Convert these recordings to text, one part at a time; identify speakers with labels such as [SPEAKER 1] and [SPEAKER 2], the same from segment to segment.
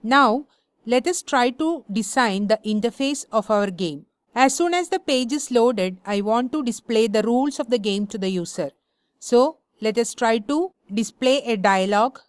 [SPEAKER 1] Now let us try to design the interface of our game. As soon as the page is loaded, I want to display the rules of the game to the user. So let us try to display a dialog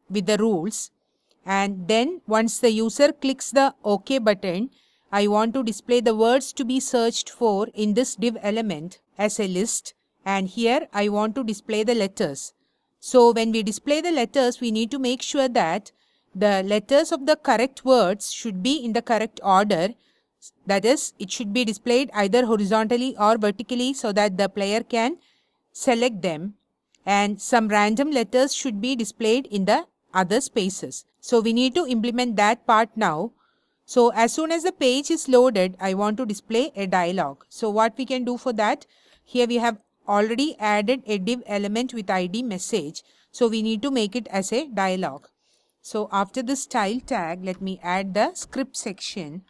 [SPEAKER 1] with the rules, and then once the user clicks the OK button, I want to display the words to be searched for in this div element as a list, and here I want to display the letters. So when we display the letters, we need to make sure that the letters of the correct words should be in the correct order. That is, it should be displayed either horizontally or vertically so that the player can select them, and some random letters should be displayed in the other spaces. So we need to implement that part now. So as soon as the page is loaded, I want to display a dialog. So what we can do for that, here we have already added a div element with ID message. So we need to make it as a dialog. So after the style tag, let me add the script section.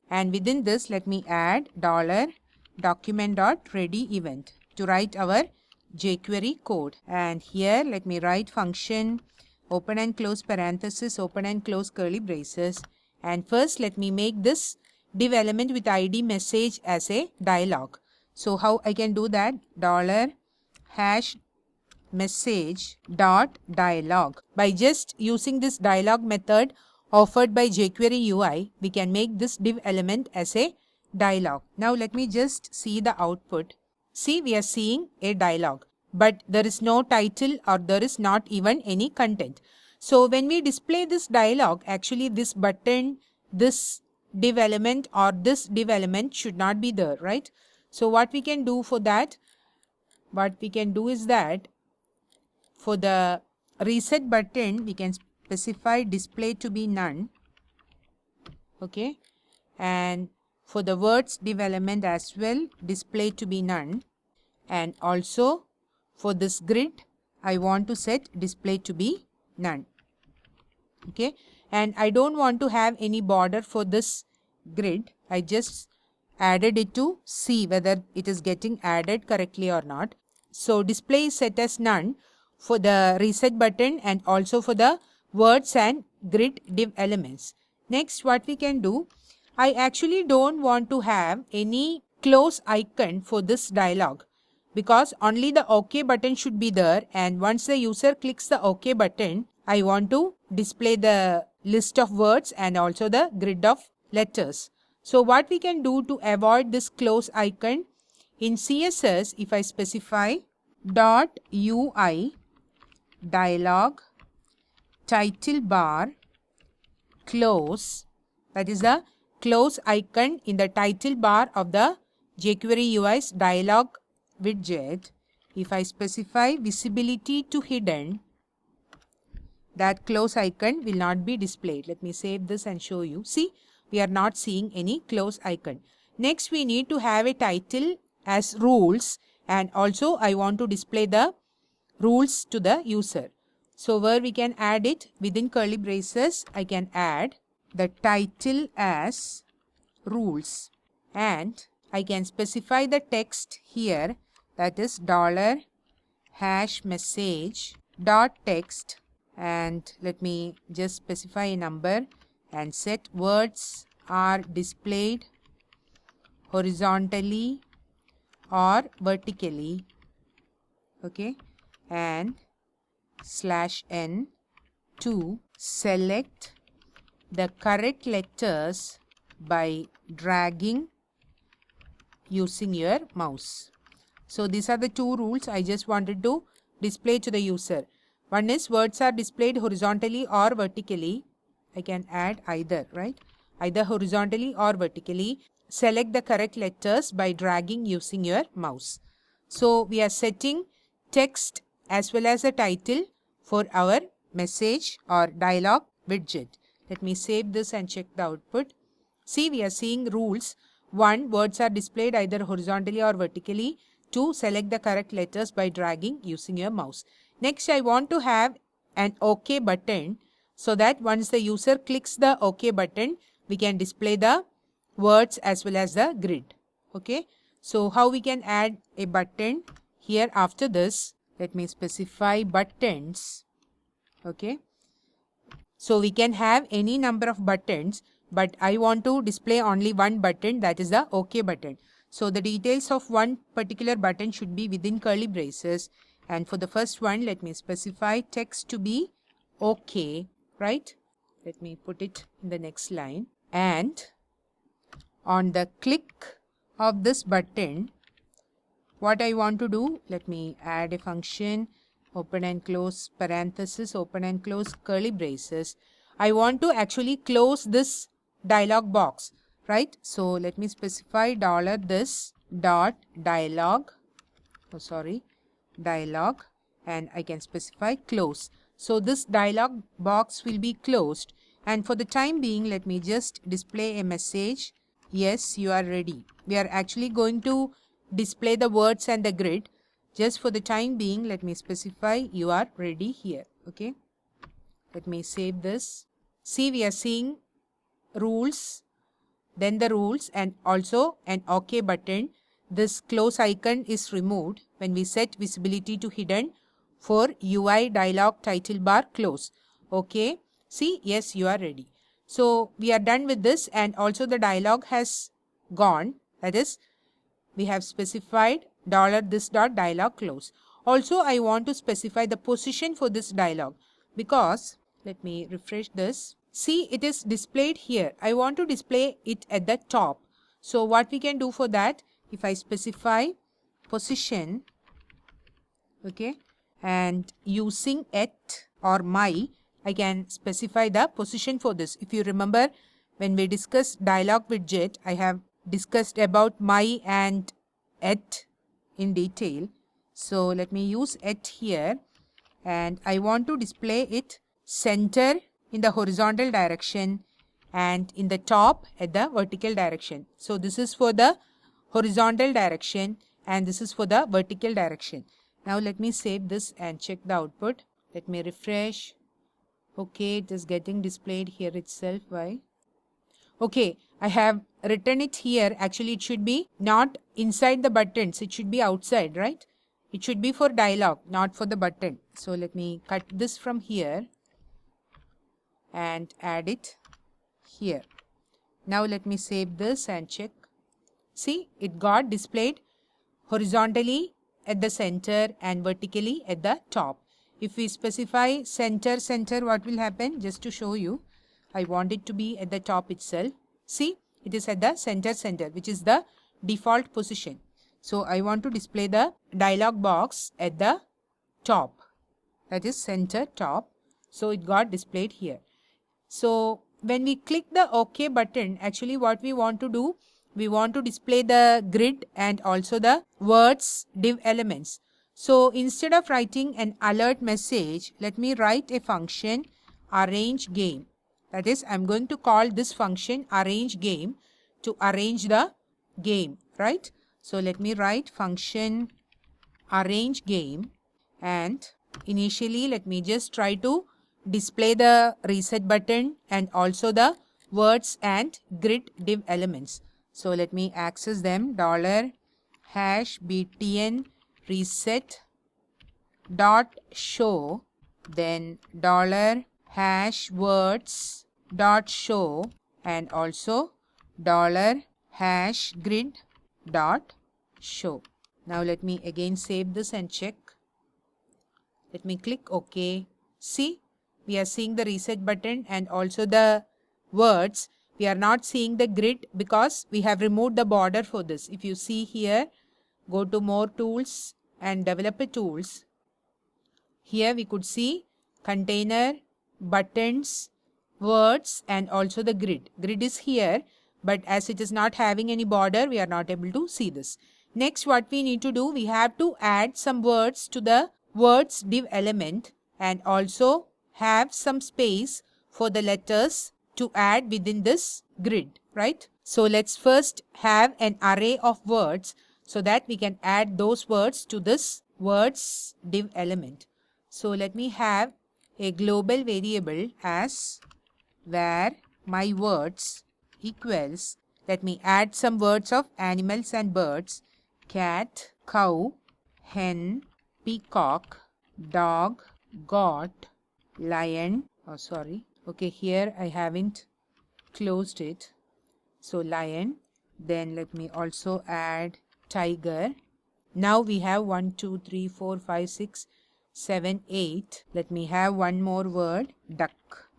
[SPEAKER 1] And within this, let me add $document.ready event to write our jQuery code. And here let me write function, open and close parenthesis, open and close curly braces. And first let me make this div element with ID message as a dialog. So how I can do that? $message.dialog. By just using this dialog method offered by jQueryUI, we can make this div element as a dialog. Now let me just see the output. See, we are seeing a dialog, but there is no title or there is not even any content. So when we display this dialog, actually this button, this div element or this div element should not be there, right? So what we can do for that? What we can do is that for the reset button, we can specify display to be none. Okay. And for the words div element as well, display to be none. And also for this grid, I want to set display to be none. Okay. And I don't want to have any border for this grid. I just added it to see whether it is getting added correctly or not. So display is set as none for the reset button and also for the words and grid div elements. Next, what we can do, I actually don't want to have any close icon for this dialog, because only the OK button should be there, and once the user clicks the OK button, I want to display the list of words and also the grid of letters. So what we can do to avoid this close icon, in CSS, if I specify .UI dialog title bar close, that is the close icon in the title bar of the jQueryUI's dialog widget. If I specify visibility to hidden, that close icon will not be displayed. Let me save this and show you. See, we are not seeing any close icon. Next, we need to have a title as rules, and also I want to display the rules to the user. So where we can add it, within curly braces, I can add the title as rules, and I can specify the text here, that is $message.text, and let me just specify a number and set words are displayed horizontally or vertically. Okay, and /n to select the correct letters by dragging using your mouse. So these are the two rules I just wanted to display to the user. One is words are displayed horizontally or vertically. I can add either, right? Either horizontally or vertically. Select the correct letters by dragging using your mouse. So we are setting text as well as a title for our message or dialog widget. Let me save this and check the output. See, we are seeing rules. 1. Words are displayed either horizontally or vertically. 2. Select the correct letters by dragging using your mouse. Next, I want to have an OK button, so that once the user clicks the OK button, we can display the words as well as the grid. Okay. So how we can add a button here? After this, let me specify buttons. Okay. So we can have any number of buttons, but I want to display only one button, that is the OK button. So the details of one particular button should be within curly braces. And for the first one, let me specify text to be OK, right? Let me put it in the next line. And on the click of this button, what I want to do, let me add a function, open and close parenthesis, open and close curly braces. I want to actually close this dialog box, right? So let me specify $this dot dialog, dialog, and I can specify close. So this dialog box will be closed, and for the time being, let me just display a message. Yes, you are ready. We are actually going to display the words and the grid. Just for the time being, let me specify you are ready here. Okay. Let me save this. See, we are seeing rules, then the rules, and also an OK button. This close icon is removed when we set visibility to hidden for UI dialog title bar close. Okay. See, yes, you are ready. So we are done with this, and also the dialog has gone. That is, we have specified $this dot dialog close. Also, I want to specify the position for this dialog, because let me refresh this. See, it is displayed here. I want to display it at the top. So what we can do for that, if I specify position, okay, and using at or my, I can specify the position for this. If you remember, when we discussed dialog widget, I have discussed about my and at in detail. So let me use at here, and I want to display it center in the horizontal direction and in the top at the vertical direction. So this is for the horizontal direction and this is for the vertical direction. Now let me save this and check the output. Let me refresh. Okay, it is getting displayed here itself. Why? Okay, I have written it here. Actually, it should be not inside the buttons. It should be outside, right? It should be for dialog, not for the button. So let me cut this from here and add it here. Now let me save this and check. See, it got displayed horizontally at the center and vertically at the top. If we specify center, what will happen? Just to show you, I want it to be at the top itself. See, it is at the center, which is the default position. So I want to display the dialog box at the top, that is center top. So it got displayed here. So when we click the OK button, actually what we want to do, we want to display the grid and also the words div elements. So instead of writing an alert message, let me write a function arrange game. That is, I'm going to call this function arrange game to arrange the game, right? So let me write function arrange game, and initially let me just try to display the reset button and also the words and grid div elements. So let me access them. $btn reset dot show, then $words dot show, and also $grid dot show. Now let me again save this and check. Let me click OK. See, we are seeing the reset button and also the words. We are not seeing the grid because we have removed the border for this. If you see here, go to more tools and developer tools. Here we could see container, buttons, words, and also the grid. Grid is here, but as it is not having any border, we are not able to see this. Next, what we need to do, we have to add some words to the words div element and also have some space for the letters to add within this grid, right? So let's first have an array of words so that we can add those words to this words div element. So let me have a global variable as where my words equals, let me add some words of animals and birds, cat, cow, hen, peacock, dog, goat, lion, Okay, here I haven't closed it. So lion. Then let me also add tiger. Now we have 1, 2, 3, 4, 5, 6, 7, 8. Let me have one more word, duck.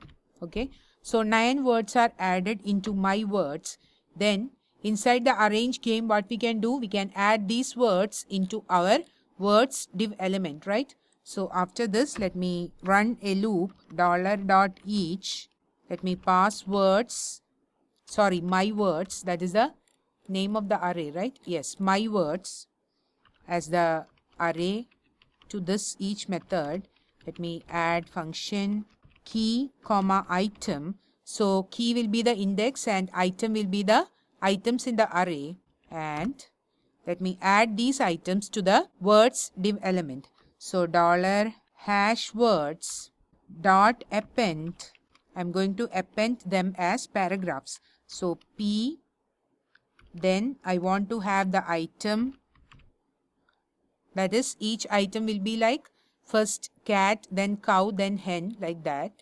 [SPEAKER 1] Okay. So 9 words are added into my words. Then inside the arrange game, what we can do, we can add these words into our words div element, right? So after this, let me run a loop, $.each. Let me pass words, my words, that is the name of the array, right? Yes, my words as the array to this each method. Let me add function key comma item. So key will be the index and item will be the items in the array, and let me add these items to the words div element. So $#words dot append, I'm going to append them as paragraphs. So P, then I want to have the item, that is each item will be like first cat, then cow, then hen, like that.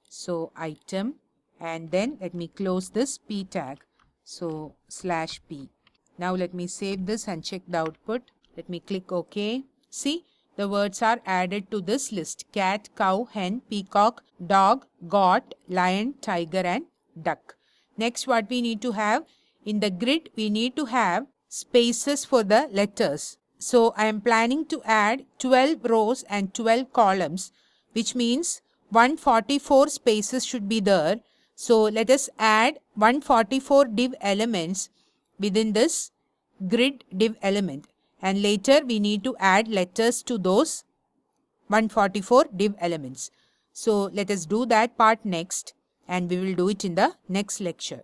[SPEAKER 1] So item, and then let me close this P tag. So /P. Now let me save this and check the output. Let me click OK. See, the words are added to this list: cat, cow, hen, peacock, dog, goat, lion, tiger, and duck. Next, what we need to have in the grid, we need to have spaces for the letters. So I am planning to add 12 rows and 12 columns, which means 144 spaces should be there. So let us add 144 div elements within this grid div element, and later we need to add letters to those 144 div elements. So let us do that part next, and we will do it in the next lecture.